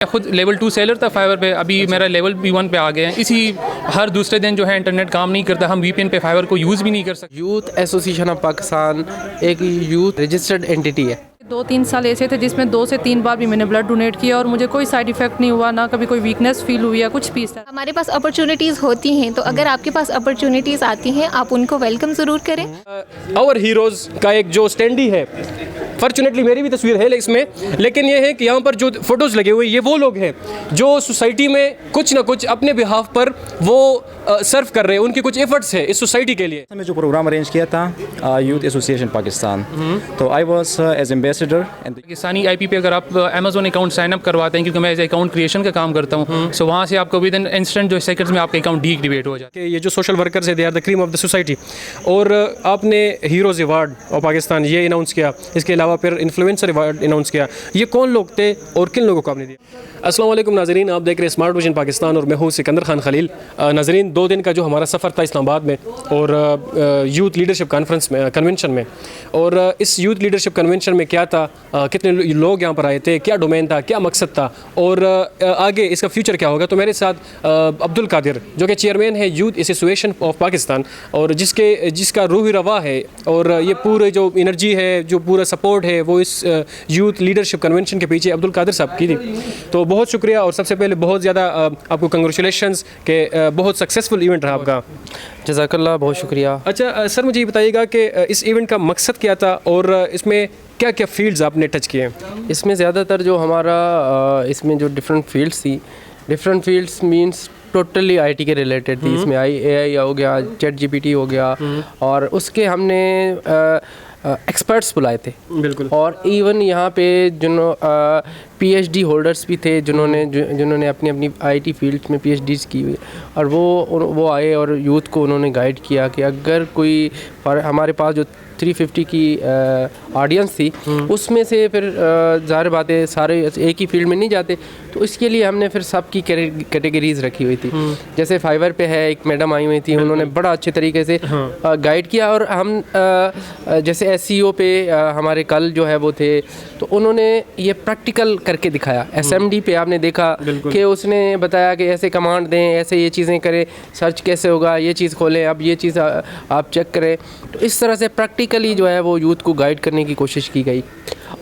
मैं खुद level 2 seller था फाइवर पे, अभी मेरा लेवल भी 1 पे आ गया है। इसी हर दूसरे दिन जो है इंटरनेट काम नहीं करता, हम VPN पे फाइवर को यूज़ भी नहीं कर सकते। यूथ एसोसिएशन ऑफ पाकिस्तान एक यूथ रजिस्टर्ड एंटिटी है। 2-3 साल ऐसे थे जिसमें 2 से 3 बार भी मैंने ब्लड डोनेट किया और मुझे कोई साइड इफ़ेक्ट नहीं हुआ, ना कभी कोई वीकनेस फील हुई या कुछ भी। हमारे पास अपॉर्चुनिटीज़ होती हैं, तो अगर आपके पास अपॉर्चुनिटीज़ आती हैं आप उनको वेलकम ज़रूर करें। और हीरोज़ का एक जो स्टैंडी है, फॉर्चुनेटली मेरी भी तस्वीर है इसमें, लेकिन ये है कि यहाँ पर जो फ़ोटोज़ लगे हुए ये वो लोग हैं जो सोसाइटी में कुछ ना कुछ अपने बिहाफ पर वो सर्व कर रहे हैं, उनके कुछ एफर्ट्स हैं इस सोसाइटी के लिए। हमने जो प्रोग्राम अरेंज किया था यूथ एसोसिएशन पाकिस्तान, तो I was as ambassador. Pakistani IP पे अगर आप अमेजोन अकाउंट साइन अप करवाते हैं, क्योंकि मैं एज अकाउंट क्रिएशन का काम करता हूँ, सो वहाँ से आपको विद इन इंस्टेंट जो सेकंड्स में आपका अकाउंट डीएक्टिवेट हो जाता है। कि ये जो सोशल वर्कर्स है they are the cream of the society. और आपने हीरोज़ अवार्ड ऑफ पाकिस्तान ये अनाउंस किया, इसके अलावा फिर इन्फ्लुएंसर अवार्ड अनाउंस किया, ये कौन लोग थे और किन लोगों को आपने दिया? अस्सलाम वालेकुम नाज़रीन, आप देख रहे हैं स्मार्ट विजन पाकिस्तान और मैं हूँ सिकंदर खान खलील। नाज़रीन, 2 दिन का जो हमारा सफ़र था इस्लामाबाद में और यूथ लीडरशिप कॉन्फ्रेंस में, कन्वेंशन में, और इस यूथ लीडरशिप कन्वेंशन में क्या था, कितने लोग यहाँ पर आए थे, क्या डोमेन था, क्या मकसद था और आगे इसका फ्यूचर क्या होगा। तो मेरे साथ अब्दुल कादिर जो कि चेयरमैन है यूथ एसोसिएशन ऑफ पाकिस्तान और जिसका रूह रवा है और ये पूरे जो एनर्जी है, जो पूरा सपोर्ट है, वो इस यूथ लीडरशिप कन्वेंशन के पीछे अब्दुल कादिर साहब की थी। तो बहुत शुक्रिया और सबसे पहले बहुत ज़्यादा आपको कंग्रेचुलेशंस के बहुत सक्सेसफुल इवेंट रहा आपका। जज़ाकल्लाह, बहुत शुक्रिया। अच्छा सर, मुझे ये बताइएगा कि इस इवेंट का मकसद क्या था और इसमें क्या क्या फील्ड्स आपने टच किए हैं? इसमें ज़्यादातर जो हमारा इसमें जो डिफरेंट फील्ड्स थी, different fields means totally IT के रिलेटेड थी। इसमें AI हो गया, ChatGPT हो गया, और उसके हमने एक्सपर्ट्स बुलाए थे। बिल्कुल। और इवन यहाँ पे PhD होल्डर्स भी थे जिन्होंने अपनी IT फील्ड में PhDs की हुई, और वो आए और यूथ को उन्होंने गाइड किया कि अगर कोई हमारे पास जो 350 की ऑडियंस थी, उसमें से फिर ज़ाहिर बात है सारे एक ही फील्ड में नहीं जाते, तो इसके लिए हमने फिर सब की कैटेगरीज रखी हुई थी। जैसे फाइवर पे है, एक मैडम आई हुई थी, उन्होंने बड़ा अच्छे तरीके से गाइड किया। और हम जैसे SEO पे हमारे कल जो है वो थे, तो उन्होंने ये प्रैक्टिकल करके दिखाया। SMD पे आपने देखा कि उसने बताया कि ऐसे कमांड दें, ऐसे ये चीज़ें करें, सर्च कैसे होगा, ये चीज़ खोलें, अब ये चीज़ आप चेक करें। तो इस तरह से प्रैक्टिकली जो है वो यूथ को गाइड करने की कोशिश की गई,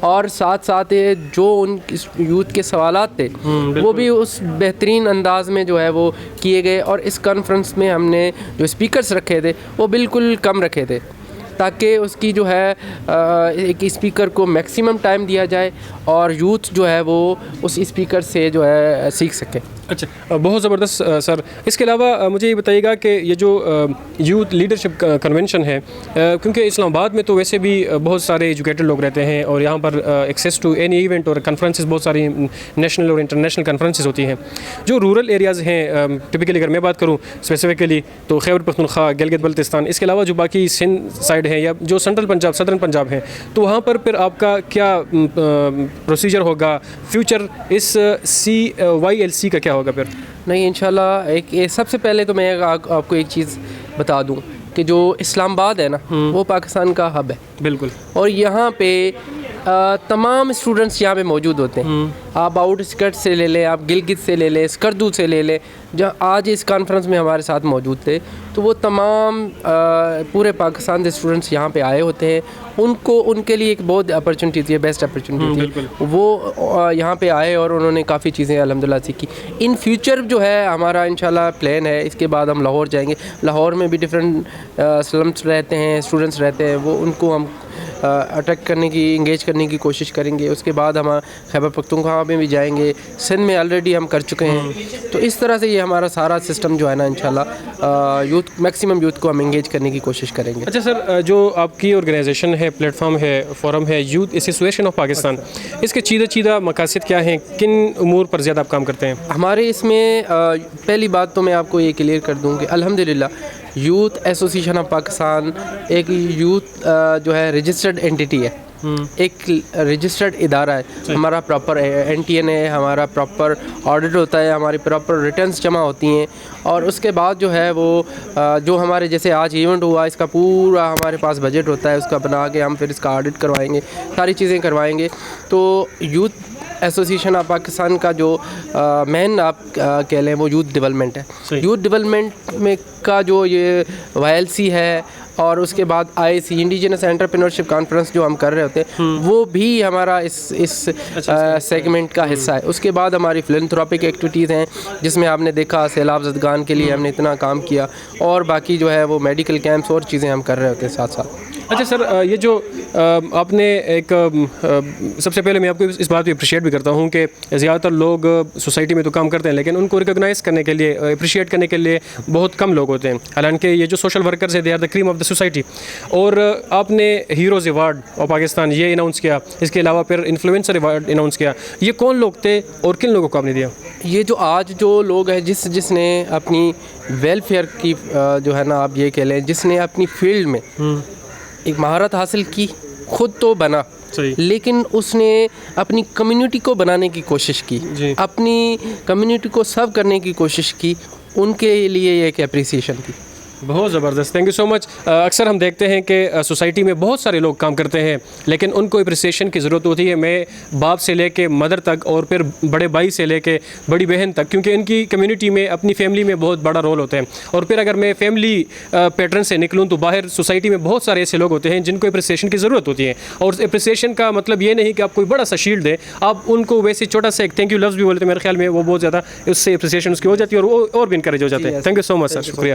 और साथ साथ जो उन यूथ के सवालात थे वो भी उस बेहतरीन अंदाज में जो है वो किए गए। और इस कॉन्फ्रेंस में हमने जो स्पीकर्स रखे थे वो बिल्कुल कम रखे थे, ताकि उसकी जो है एक स्पीकर को मैक्सिमम टाइम दिया जाए और यूथ जो है वो उस स्पीकर से जो है सीख सके। अच्छा, बहुत ज़बरदस्त सर। इसके अलावा मुझे ये बताइएगा कि ये जो यूथ लीडरशिप कन्वेंशन है, क्योंकि इस्लामाबाद में तो वैसे भी बहुत सारे एजुकेटेड लोग रहते हैं और यहाँ पर एक्सेस टू एनी इवेंट और कन्फ्रेंसेस, बहुत सारी नेशनल और इंटरनेशनल कन्फ्रेंसेस होती हैं। जो रूरल एरियाज़ हैं, टिपिकली अगर मैं बात करूँ स्पेसिफिकली, तो खैबर पख्तूनख्वा, गिलगित बल्तिस्तान, इसके अलावा जो बाकी सिंध साइड है या जो सेंट्रल पंजाब, सदर्न पंजाब है, तो वहाँ पर फिर आपका क्या प्रोसीजर होगा, फ्यूचर इस CYLC का क्या होगा फिर? नहीं, इंशाल्लाह सबसे पहले तो मैं आपको एक चीज़ बता दूं कि जो इस्लामाबाद है ना, वो पाकिस्तान का हब है। बिल्कुल। और यहाँ पे तमाम स्टूडेंट्स यहाँ पे मौजूद होते हैं। आप आउटस्कर्ट से ले लें, आप गिलगित से ले लें, स्कर्दू से ले लें, जहाँ आज इस कॉन्फ्रेंस में हमारे साथ मौजूद थे, तो वो तमाम पूरे पाकिस्तान से स्टूडेंट्स यहाँ पे आए होते हैं। उनके लिए एक बहुत अपॉर्चुनिटी थी, बेस्ट अपॉर्चुनिटी थी। वो यहाँ पे आए और उन्होंने काफ़ी चीज़ें अल्हम्दुलिल्लाह सीखी। इन फ्यूचर जो है हमारा इंशाल्लाह प्लान है, इसके बाद हम लाहौर जाएंगे। लाहौर में भी डिफरेंट स्लम्स रहते हैं, स्टूडेंट्स रहते हैं, वो उनको हम अटैक करने की, इंगेज करने की कोशिश करेंगे। उसके बाद हम खैबर पख्तूनख्वा में भी जाएंगे, सिंध में ऑलरेडी हम कर चुके हैं। तो इस तरह से ये हमारा सारा सिस्टम जो है ना, इंशाल्लाह मैक्सिमम यूथ को हम इंगेज करने की कोशिश करेंगे। अच्छा सर, जो आपकी ऑर्गेनाइजेशन है, प्लेटफॉर्म है, फोरम है, यूथ एसोसिएशन ऑफ पाकिस्तान, इसके चीज़ा मकासद क्या हैं, किन उमूर पर ज़्यादा आप काम करते हैं? हमारे इसमें पहली बात तो मैं आपको ये क्लियर कर दूँ कि अल्हम्दुलिल्लाह यूथ एसोसिएशन ऑफ पाकिस्तान एक यूथ जो है रजिस्टर्ड एंटिटी है, एक रजिस्टर्ड इदारा है। हमारा प्रॉपर NTN है, हमारा प्रॉपर ऑडिट होता है, हमारी प्रॉपर रिटर्न्स जमा होती हैं, और उसके बाद जो है वो जो हमारे जैसे आज इवेंट हुआ, इसका पूरा हमारे पास बजट होता है, उसका बना के हम फिर इसका ऑडिट करवाएंगे, सारी चीज़ें करवाएंगे। तो यूथ ایسوسیشن آف پاکستان کا جو مین آپ کہہ لیں وہ یوتھ ڈیولپمنٹ ہے. یوتھ ڈیولپمنٹ میں کا جو یہ YLC ہے اور اس کے بعد IAC انڈیجنس انٹرپرینورشپ کانفرنس جو ہم کر رہے ہوتے ہیں وہ بھی ہمارا اس سیگمنٹ کا حصہ ہے. اس کے بعد ہماری فلنتھراپک ایکٹیویٹیز ہیں جس میں آپ نے دیکھا سیلاب زدگان کے لیے ہم نے اتنا کام کیا, اور باقی جو ہے وہ میڈیکل کیمپس اور چیزیں ہم کر رہے ہوتے ہیں ساتھ ساتھ. اچھا سر, یہ جو آپ نے ایک سب سے پہلے میں آپ کو اس بات پہ اپریشیٹ بھی کرتا ہوں کہ زیادہ تر لوگ سوسائٹی میں تو کام کرتے ہیں لیکن ان کو ریکگنائز کرنے کے لیے, اپریشیٹ کرنے کے لیے بہت کم لوگ ہوتے ہیں. حالانکہ یہ جو سوشل ورکرز ہیں they are the cream of the society. اور آپ نے ہیروز ایوارڈ آف پاکستان یہ اناؤنس کیا, اس کے علاوہ پھر انفلوئنسر ایوارڈ اناؤنس کیا. یہ کون لوگ تھے اور کن لوگوں کو آپ نے دیا؟ یہ جو آج جو لوگ ہیں جس نے اپنی ویلفیئر کی جو ہے نا آپ یہ کہہ لیں, جس نے اپنی فیلڈ میں ایک مہارت حاصل کی, خود تو بنا لیکن اس نے اپنی کمیونٹی کو بنانے کی کوشش کی, اپنی کمیونٹی کو سرو کرنے کی کوشش کی, ان کے لیے یہ ایک اپریسیشن تھی. بہت زبردست, تھینک یو سو مچ. اکثر ہم دیکھتے ہیں کہ سوسائٹی میں بہت سارے لوگ کام کرتے ہیں لیکن ان کو اپریسیشن کی ضرورت ہوتی ہے. میں باپ سے لے کے مدر تک اور پھر بڑے بھائی سے لے کے بڑی بہن تک, کیونکہ ان کی کمیونٹی میں اپنی فیملی میں بہت بڑا رول ہوتا ہے. اور پھر اگر میں فیملی پیٹرن سے نکلوں تو باہر سوسائٹی میں بہت سارے ایسے لوگ ہوتے ہیں جن کو اپریسیشن کی ضرورت ہوتی ہے. اور اپریسیشن کا مطلب یہ نہیں کہ آپ کوئی بڑا سا شیلڈ دیں, آپ ان کو ویسے چھوٹا سا ایک تھینک یو لفظ بھی بولتے ہیں, میرے خیال میں وہ بہت زیادہ اس سے اپریسیشن اس کی ہو جاتی ہے اور وہ اور بھی انکریج ہو جاتے ہیں. تھینک یو سو مچ سر, شکریہ.